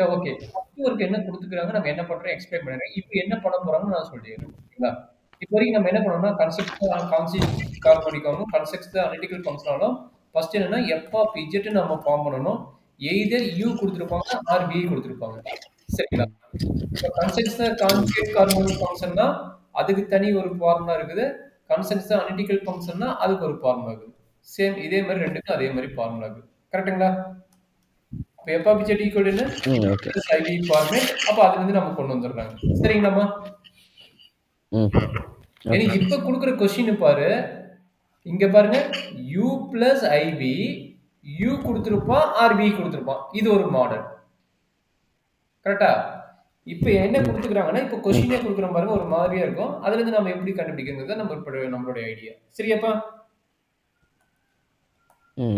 சரி okay. First work என்ன குடுத்துருக்காங்க, நம்ம என்ன பண்றோம் எக்ஸ்பிளைன் பண்ணுறேன். இப்ப என்ன பண்ண போறோம்னு நான் சொல்லிடுறேன். ஓகேங்களா? இப்ப வரைக்கும் நம்ம என்ன பண்ணோம்னா, கான்செப்ட் கார்போனிக்காவும், கன்ஸ்ட்ரக்ட் த அனலிட்டிக்கல் ஃபங்ஷனாலும் ஃபர்ஸ்ட் என்னன்னா, எஃப் ஆஃப் இஜெட் நம்ம ஃபார்ம் பண்ணணும். எய்தர் யூ குடுத்துருப்பாங்க, ஆர் வி குடுத்துருப்பாங்க. சரிங்களா? இப்ப கன்ஸ்ட்ரக்ட் த கான்ஜுகேட் ஹார்மோனிக் ஃபங்ஷன்னா, அதுக்கு தனி ஒரு ஃபார்முலா இருக்குது. கன்ஸ்ட்ரக்ட் த அனலிட்டிக்கல் ஃபங்ஷன்னா, அதுக்கு ஒரு ஃபார்முலா இருக்குது. சேம் இதே மாரி 2க்கும் அதே மாரி ஃபார்முலா இருக்குது. கரெக்ட்டுங்களா? அப்ப எஃப் ஆஃப் இஜெட் ஈக்குவல் என்ன? ஓகே. Plus IV format. அப்ப அதுலருந்து நம்ம கொண்டு வந்துடுறாங்க. சரிங்களாம்மா? ஏன்னா ஓகே. இப்ப குடுக்குற கொஸ்டின் பாரு. இங்க பாருங்க u பிளஸ் ஐவி u கொடுத்திருப்பான் ஆர் v கொடுத்திருப்பான். இது ஒரு மாடல். கரெக்டா? இப்ப என்ன கொடுத்துக்கிறாங்கன்னா இப்ப கொஸ்டினே கொடுக்குறோம் பாருங்க ஒரு மாதிரியா இருக்கும். அதுல இருந்து நம்ம எப்படி கண்டுபிடிக்கிறது நம்மளுடைய ஐடியா. சரியாப்பா?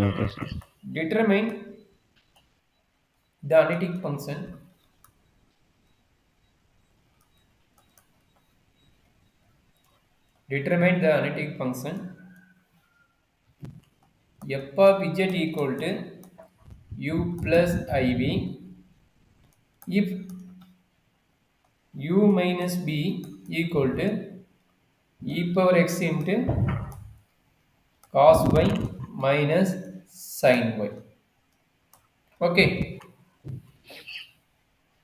Okay sir. Determine the analytic function f of z equal to u plus iv if u minus b equal to e power x into cos y minus sin y. Okay.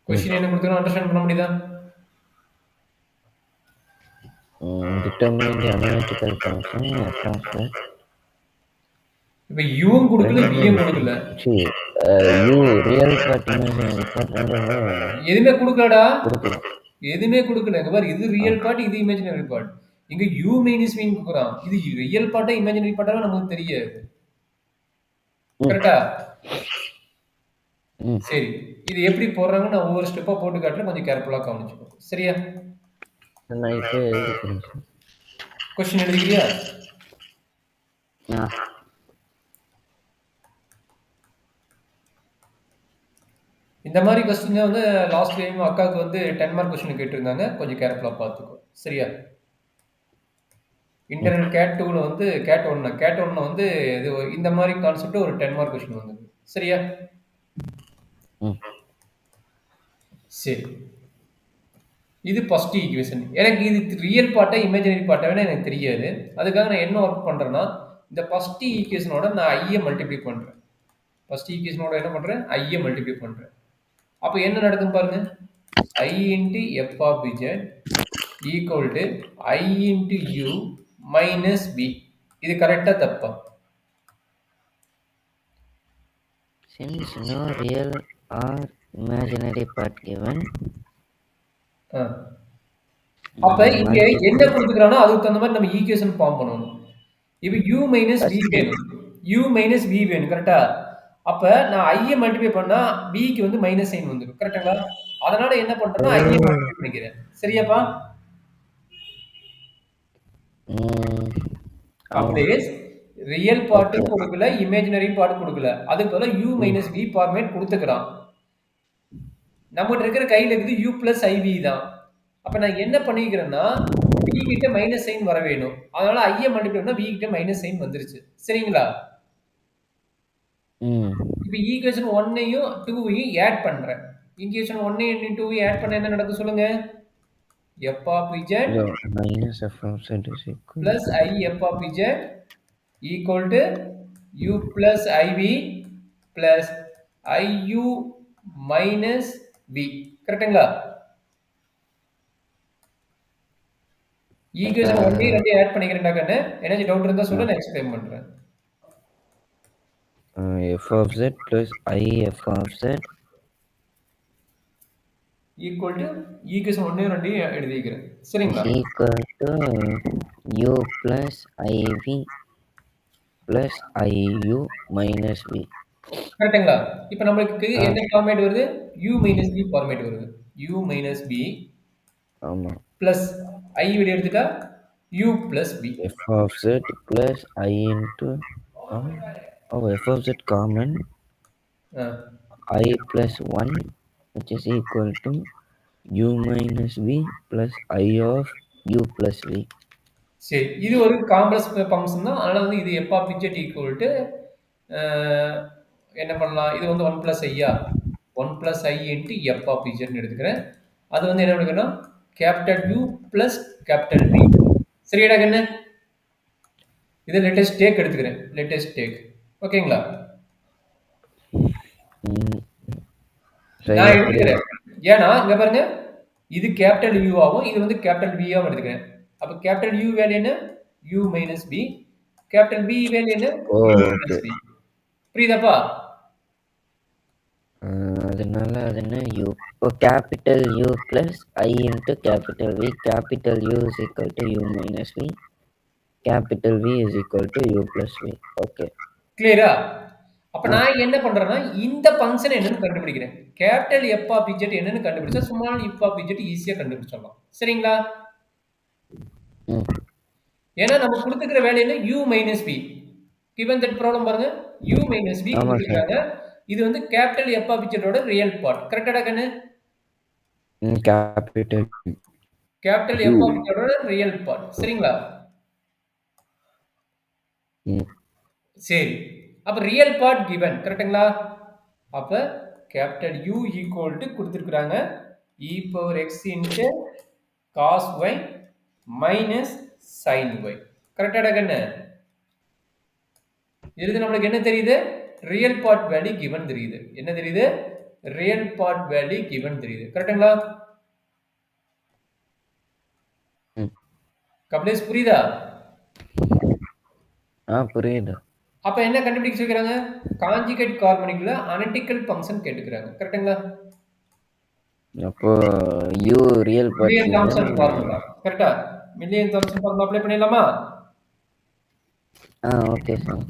Question என்ன கொடுத்தா understand பண்ண முடியுதா? determine the analytical function f of z. இப்ப u ம் கொடுக்கல v ம் கொடுக்கல. u real part imaginary part எதுமே கொடுக்கலடா. எதுமே கொடுக்கல. இங்க பாரு இது ரியல் பார்ட் இது இமேஜினரி பார்ட். இங்க u minus v கொடுக்குறான். இது ரியல் பார்ட்டா இமேஜினரி பார்ட்டா நமக்கு தெரியாது. கரெக்ட்டா? சரி. இது எப்படி போடுறாங்கன்னு நான் ஒவ்வொரு ஸ்டெப்பா போட்டு காட்டுறேன். கொஞ்சம் கேர்ஃபுல்லா கவனிச்சுக்கோ. சரியா? நான் இப்போ எழுதிக்கிறேன் சார். क्वेश्चन எழுதிக்கிறியா? இந்த மாதிரி क्वेश्चन வந்து லாஸ்ட் டைம் அக்காக்கு வந்து 10 மார்க் क्वेश्चन கேட்டிருந்தாங்க. கொஞ்சம் கேர்ஃபுல்லா பாத்துக்கோ. சரியா? இன்டர்னல் கேட் 2ல வந்து கேட் 1ல வந்து இது இந்த மாதிரி கான்செப்ட் ஒரு 10 மார்க் क्वेश्चन வந்தது. சரியா? சரி. இது ஃபர்ஸ்ட் ஈக்குவேஷன். எனக்கு இது ரியல் பார்ட்டா இமேஜினரி பார்ட்டானே எனக்கு தெரியாது. அதுக்காக நான் என்ன வொர்க் பண்றேன்னா இந்த ஃபர்ஸ்ட் ஈக்குவேஷனோட நான் i மல்டிப்ளை பண்றேன். ஃபர்ஸ்ட் ஈக்குவேஷனோட என்ன பண்றேன்? i மல்டிப்ளை பண்றேன். அப்ப என்ன நடக்கும் பாருங்க. i into f of z equal to i into u minus b. இது கரெக்ட்டா தப்பா? Since no real or imaginary part given. அப்ப இங்க என்ன கொடுத்துக்கறானோ அதுக்கு தகுந்த மாதிரி நம்ம ஈக்குவேஷன் ஃபார்ம் பண்ணனும். இப்போ u minus v வேணும். u minus v வேணும். கரெக்ட்டா? அப்ப நான் i மல்டிப்ளை பண்ணா v க்கு வந்து மைனஸ் சைன் வந்துரும். கரெக்ட்டா? அதனால என்ன பண்றேன்னா i மல்டிப்ளை பண்ணிக்கிறேன். சரியாப்பா? அப்படியே ரியல் பார்ட் கொடுக்கல, இமேஜினரி பார்ட் கொடுக்கல. அதுக்கு பதிலா u minus v ஃபார்மேட் கொடுத்துக்கறான். நம்மகிட்ட இருக்கிற கையில இருக்குது u plus iv தான். அப்ப நான் என்ன பண்ணிக்கிறேன்னா v கிட்ட மைனஸ் சைன் வர வேணும். அதனால i மல்டிப்ளை பண்ணா v கிட்ட மைனஸ் சைன் வந்துருச்சு. சரிங்களா? இப்போ ஈக்குவேஷன் 1ஐயும் 2ஐயும் ஆட் பண்றேன். ஈக்குவேஷன் 1ஐயும் 2ஐயும் ஆட் பண்ணா என்ன நடக்கும் சொல்லுங்க? f of z minus f of z is equal plus I f of z equal to u plus iv plus iu minus v. கரெக்ட்டுங்களா? ஈக்குவேஷன் 1 2 ஆட் பண்ணிக்கிறேன்டா கண்ணு. என்ன டவுட் இருந்தா சொல்ல நான் எக்ஸ்பிளைன் பண்றேன். f of z plus I f of z equal to equation 1 2 எழுதிக்கிறேன். சரிங்களா? equal to u plus iv plus iu minus v. கரெக்ட்டுங்களா? இப்போ நமக்கு என்ன ஃபார்மேட் வருது? u minus v ஃபார்மேட் வருது. u minus v ஆமா. plus i வெளிய எடுத்துட்டா u plus v. f of z plus I into f of z common I plus 1 which is equal to u minus v plus I of u plus v. சரி, இது ஒரு complex function தான். அதனால வந்து இது f of z equal to என்ன பண்ணலாம்? இது வந்து 1 plus i-ஆ 1 plus I into f of z ன்னு எடுத்துக்கிறேன். அது வந்து என்ன எடுக்கணும் capital U plus capital V. சரியாடா கண்ணு? இது லேட்டஸ்ட் டேக் எடுத்துக்கிறேன். Latest take. ஓகேங்களா? நான் எடுத்துக்கிறேன். ஏன்னா இங்க பாருங்க இது கேபிட்டல் U ஆகும் இது வந்து கேபிட்டல் V ஆகும் எடுத்துக்கிறேன். அப்ப கேபிட்டல் U வேல்யூ என்ன? U minus V. Capital V value என்ன? U minus V. புரியுதாப்பா? அதனால அது என்ன U capital U plus I into capital V. Capital U is equal to U minus V. Capital V is equal to U plus V. Okay. கிளியரா? அப்ப நான் என்ன பண்றேன்னா இந்த ஃபங்க்ஷன் என்னன்னு கண்டுபிடிக்கிறேன். கேபிட்டல் f of z என்னன்னு கண்டுபிடிச்சா ஸ்மால் f of z ஈஸியா கண்டுபிடிச்சிடலாம். சரிங்களா? ஏன்னா நம்ம கொடுத்துக்கிற வேல்யூ என்ன U minus V. given that problem பாருங்க U minus V கொடுத்திருக்காங்க. இது வந்து கேபிட்டல் f of z ஓட ரியல் பார்ட். கரெக்ட்டா கண்ணு? கேபிட்டல் f of z ஓட ரியல் பார்ட். சரிங்களா? சரி. அப்ப ரியல் பார்ட் given. கரெக்ட்டுங்களா? அப்ப கேபிட்டல் U equal to கொடுத்திருக்காங்க e power x into cos y minus sin y. கரெக்ட்டா கண்ணு? இதுல நமக்கு என்ன தெரியுது? ரியல் பார்ட் வேல்யூ given தெரியுது. என்ன தெரியுது? ரியல் பார்ட் வேல்யூ given தெரியுது. கரெக்ட்டுங்களா? கப்லேஸ் புரியுதா? புரியுது. அப்ப என்ன கண்டுபிடிக்க சொல்றாங்க? கான்ஜுகேட் ஹார்மோனிக்ல அனலிட்டிக்கல் ஃபங்க்ஷன் கேட்டுக்கறாங்க. கரெக்ட்டுங்களா? அப்போ U real part Milne Thomson formula. கரெக்ட்டா? மில்லியன் தாம்சன் ஃபார்முலா அப்ளை பண்ணிடலாமா? Okay sir.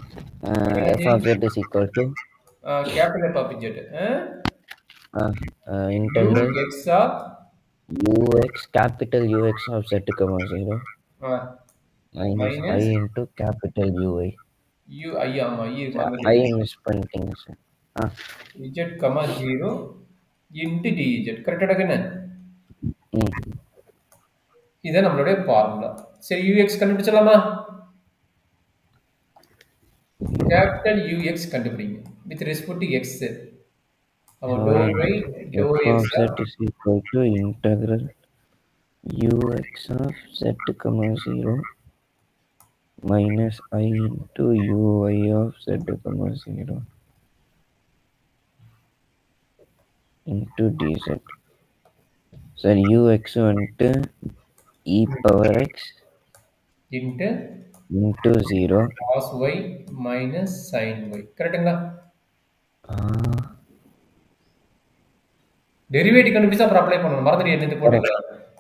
f of z is equal to capital F of z. integral x of ux capital Ux of z, 0 minus I into capital Ui. U I ஆமா I miss பண்ணிட்டீங்க sir. z, 0 into dz. கரெக்ட்டா கண்ணு? இது நம்மளுடைய formula. சரி ux கண்டுபிடிச்சலாமா? Capital ux கண்டுபிடிங்க with respect to x. அப்ப dou y dou x is equal to integral ux of z, 0 minus I into Ui of z, 0 into dz. Sir, ux வந்துட்டு e power x into 0 cos y minus sin y. கரெக்ட்டுங்களா? Derivative கண்டுபிடிச்சா அப்புறம் apply பண்ணனும். மறந்துட்டு என்னது போடுங்க.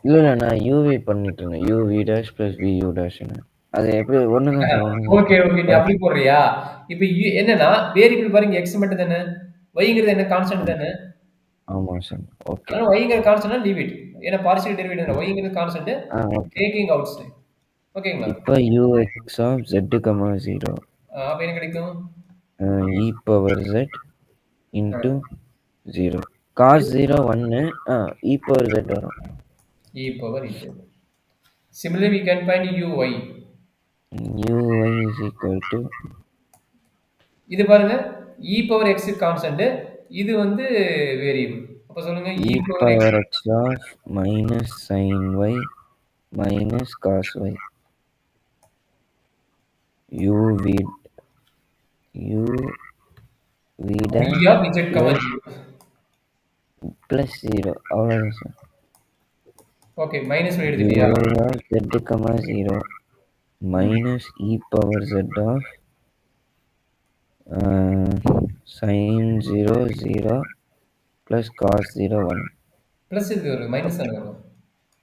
இல்ல நான் uv பண்ணிட்டு இருந்தேன். uv dash plus vu dash ன்னு. அது எப்படி ஒண்ணுங்க சார்? ஓகே நீ அப்படி போடுறியா? இப்போ என்னன்னா வேரியபிள் பாருங்க x மட்டும் தானே. yங்கிறது என்ன கான்ஸ்டன்ட் தானே? ஆமா சார். ஓகே. ஆனா yங்கிறது கான்ஸ்டன்ட்னா லீவ் இட். ஏன்னா பார்ஷியல் டெரிவேட்டிவ் yங்கிறது கான்ஸ்டன்ட். Taking out side. ஓகேங்களா? இப்போ ux of z, 0 அப்ப என்ன கிடைக்கும்? e power z into 0 cos 0 1 e power z வரும். e power z. Similarly we can find uy. uy is equal to இது பாருங்க e power x கான்ஸ்டன்ட், இது வந்து வேரியபிள். அப்ப சொல்லுங்க e power x of minus sin y minus cos y u v dash z, plus 0 அவ்வளவுதான் sir. Okay minus எடுத்துட்டியா? z, 0 minus e power z of sin 0 0 plus cos 0 1 plus இது ஒரு minus தான வரும்.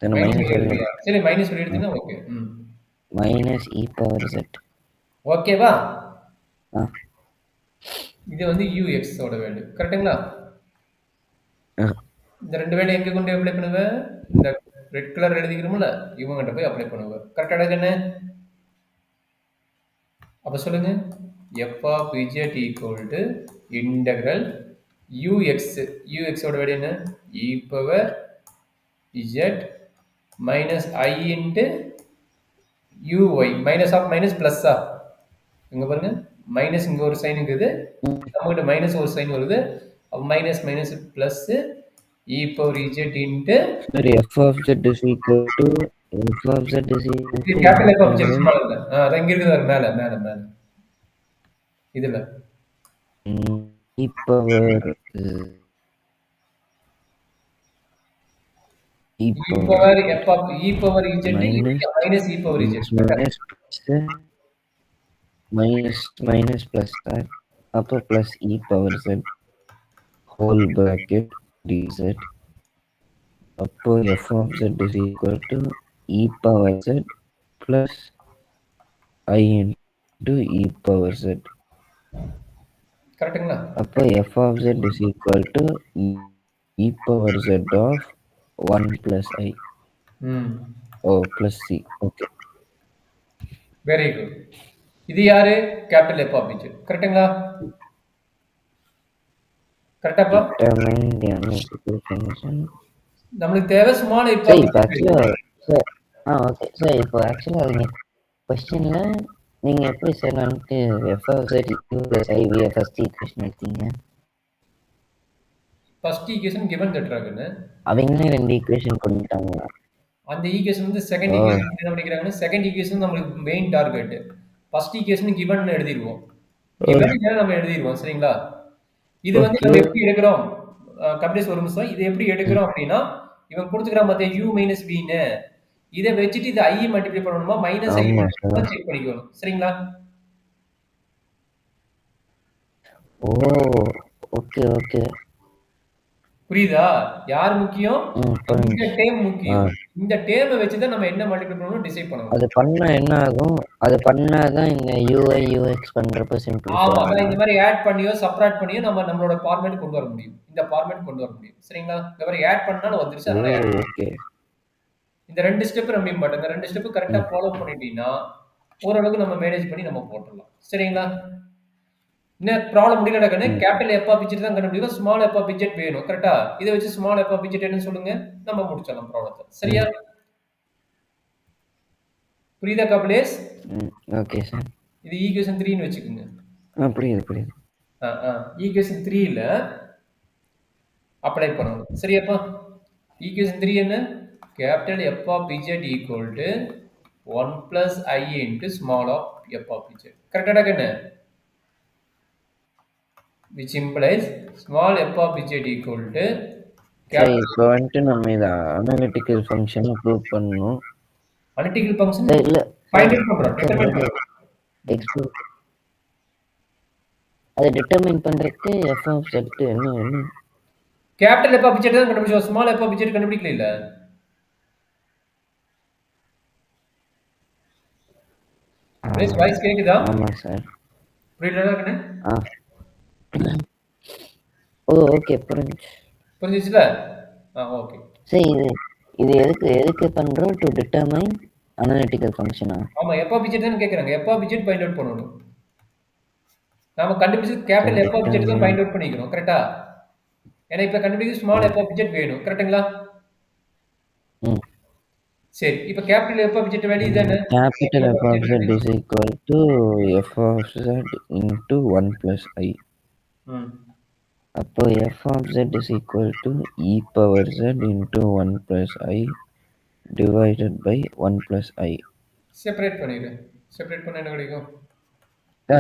then minus சரி minus எடுத்தீனா okay. minus e power z. ஓகேவா? இது வந்து ux ஓட வேல்யூ. கரெக்ட்டுங்களா? இந்த ரெண்டு வேல்யூ எங்க கொண்டு அப்ளை பண்ணுவ? இந்த ரெட் கலர் எழுதிக்கிறோம்ல இவங்கட்ட போய் அப்ளை பண்ணுவ. கரெக்ட்டா என்ன? அப்ப சொல்லுங்க f of z equal to integral ux ஓட வேல்யூ என்ன? e power z minus I into uy. minus of minus plus ஆ? இங்க பாருங்க மைனஸ் இங்க ஒரு சைன் இருக்குது, நம்மகிட்ட மைனஸ் ஒரு சைன் வருது. minus minus plus e power z into sorry, f of z is equal to f of z is equal இது to capital f of z power small இல்ல அது இங்க இருக்குது மேல மேல மேல இதுல e power e power f of e power z minus e power z minus plus that upper plus e power z whole bracket dz அப்போ f of z is equal to e power z plus I into e power z. கரெக்ட்டுங்களா? அப்போ f of z is equal to e power z of 1 plus I. Plus c. Okay. Very good. இது யாரு? Capital f of z. கரெக்ட்டுங்களா? கரெக்டாப்பா? Determine the analytical function. நமக்கு தேவை small f of z. Okay sir இப்போ ஆக்சுவலாக அவங்க கொஸ்டின்ல நீங்க எப்படி சார் வந்துட்டு f of z plus iv first equation எடுத்தீங்க? ஃபர்ஸ்ட் ஈக்குவேஷன் given தட்றாங்கன்னு அவங்களே ரெண்டு ஈக்குவேஷன் கொண்டுட்டாங்க. அந்த ஈக்குவேஷன் வந்து செகண்ட் ஈக்குவேஷன் என்ன பண்ணிக்கிறாங்கன்னா செகண்ட் ஈக்குவேஷன் நமக்கு main target. First equation given எழுதிடுவோம். given நம்ம எழுதிடுவோம் சரிங்களா? இது வந்து நம்ம எப்படி எடுக்கிறோம்? கம்ப்ளீட் ஒரு நிமிஷம். இது எப்படி எடுக்கிறோம் அப்படின்னா இவன் கொடுத்துக்கிறான் மத்த u - v ன்னு இதை வச்சுட்டு இது i மல்டிப்ளை பண்ணணுமா மைனஸ் i செக் பண்ணிக்கணும் சரிங்களா? ஓகே ஓகே புரியுதா? யார் முக்கியம்? இந்த டேர்ம் முக்கியம். இந்த டேர்மை வச்சு தான் நம்ம என்ன மல்டிப்ளை பண்ணனும் டிசைட் பண்ணனும். அது பண்ணா என்ன ஆகும்? அது பண்ணாதான் இந்த ui ux பண்றப்ப சிம்பிள். ஆமா அத இந்த மாதிரி ஆட் பண்ணியோ சப்ட்ராக்ட் பண்ணியோ நம்மளோட ஃபார்மேட் கொண்டு வர முடியும். இந்த ஃபார்மேட் கொண்டு வர முடியும். சரிங்களா? இந்த மாதிரி ஆட் பண்ணாலும் வந்துருச்சு. அதனால ஓகே. இந்த ரெண்டு ஸ்டெப் ரொம்ப இம்பார்ட்டன்ட். இந்த ரெண்டு ஸ்டெப் கரெக்ட்டா ஃபாலோ பண்ணிட்டீனா ஓரளவுக்கு நம்ம மேனேஜ் பண்ணி நம்ம போட்டுறலாம். சரிங்களா? என்ன ப்ராப்ளம் முடியலடா கேபிட்டல் f of z தான் கண்டுபிடிக்கணும். ஸ்மால் f of z வேணும். கரெக்ட்டா? இத வச்சு ஸ்மால் f of z என்னன்னு சொல்லுங்க. நம்ம முடிச்சலாம் ப்ராப்ளத்தை. சரியா? புரியுதா கபிலேஷ்? Okay sir. இது ஈக்குவேஷன் 3 ன்னு வெச்சுக்குங்க. புரியுது. ஈக்குவேஷன் 3 ல அப்ளை பண்ணனும். சரியாப்பா? ஈக்குவேஷன் 3 என்ன? Capital f of z equal to 1 plus I into small of f of z. கரெக்டாடா கண்ணு? Which implies small f of z equal to capital. இப்போ வந்து நம்ம இத அனலிட்டிக்கல் ஃபங்க்ஷனை ப்ரூவ் பண்ணனும். அனலிட்டிக்கல் ஃபங்க்ஷன் இல்ல ஃபைண்ட் அவுட் பண்றோம். டிட்டர்மைன் பண்றோம். எக்ஸ்ப்ளோர் அதை டிட்டர்மைன் பண்றதுக்கு f of z என்ன கேபிட்டல் f of z தான் கண்டுபிடிச்சோம். ஸ்மால் f of z கண்டுபிடிக்கல இல்ல. வாய்ஸ் கேக்குதா? ஆமா சார். புரியலடா கண்ணு? ஓகே புரிஞ்சுச்சுல? ஓகே. சரி இது எதுக்கு பண்றோம்? டு டிட்டர்மைன் அனலிட்டிக்கல் ஃபங்க்ஷனா? ஆமா f of z தான் கேக்குறாங்க. f of z find out பண்ணனும். நாம கண்டுபிடிச்சது கேபிட்டல் f of z தான் ஃபைண்ட் அவுட் பண்ணிக்கணும். கரெக்ட்டா? ஏன்னா இப்ப கண்டுபிடிச்சது ஸ்மால் f of z வேணும். கரெக்ட்டுங்களா? சரி இப்போ capital f of z value இதானே? Capital f of z is equal to f of z into 1 plus I. அப்போ f of z is equal to e power z into 1 plus I divided by 1 plus I. Separate பண்ணிரு. Separate பண்ணா என்ன கிடைக்கும்?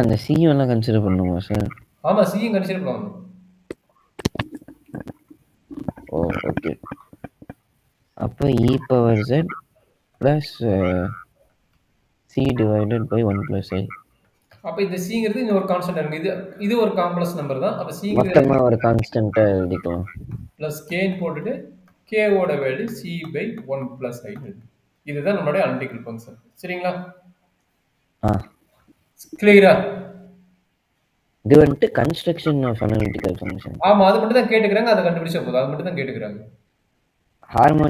அந்த c எல்லாம் consider பண்ணுமா sir? ஆமா c யும் கன்சிடர் பண்ணணும். ஓகே. அப்போ e power z plus c divided by 1 plus I. அப்ப இந்த c ங்கிறது இந்த ஒரு கான்ஸ்டன்ட் இருக்கு. இது ஒரு காம்ப்ளெக்ஸ் நம்பர் தான். அப்ப c ங்கிறது மொத்தமா ஒரு கான்ஸ்டன்ட்டா எழுதிக்கலாம். பிளஸ் k ன்னு போட்டுட்டு k ஓட value c by 1 plus I. இதுதான் நம்மளுடைய அனலிட்டிக்கல் ஃபங்க்ஷன். சரிங்களா? கிளியரா? இது வந்து கன்ஸ்ட்ரக்ஷன் ஆஃப் அனலிட்டிக்கல் ஃபங்க்ஷன். ஆமா அது மட்டும் தான் கேட்டுக்கறாங்க. அத கண்டுபிடிச்சா போதும். அது மட்டும் தான் கேட்டுக்கறாங்க. ஹார்மோனி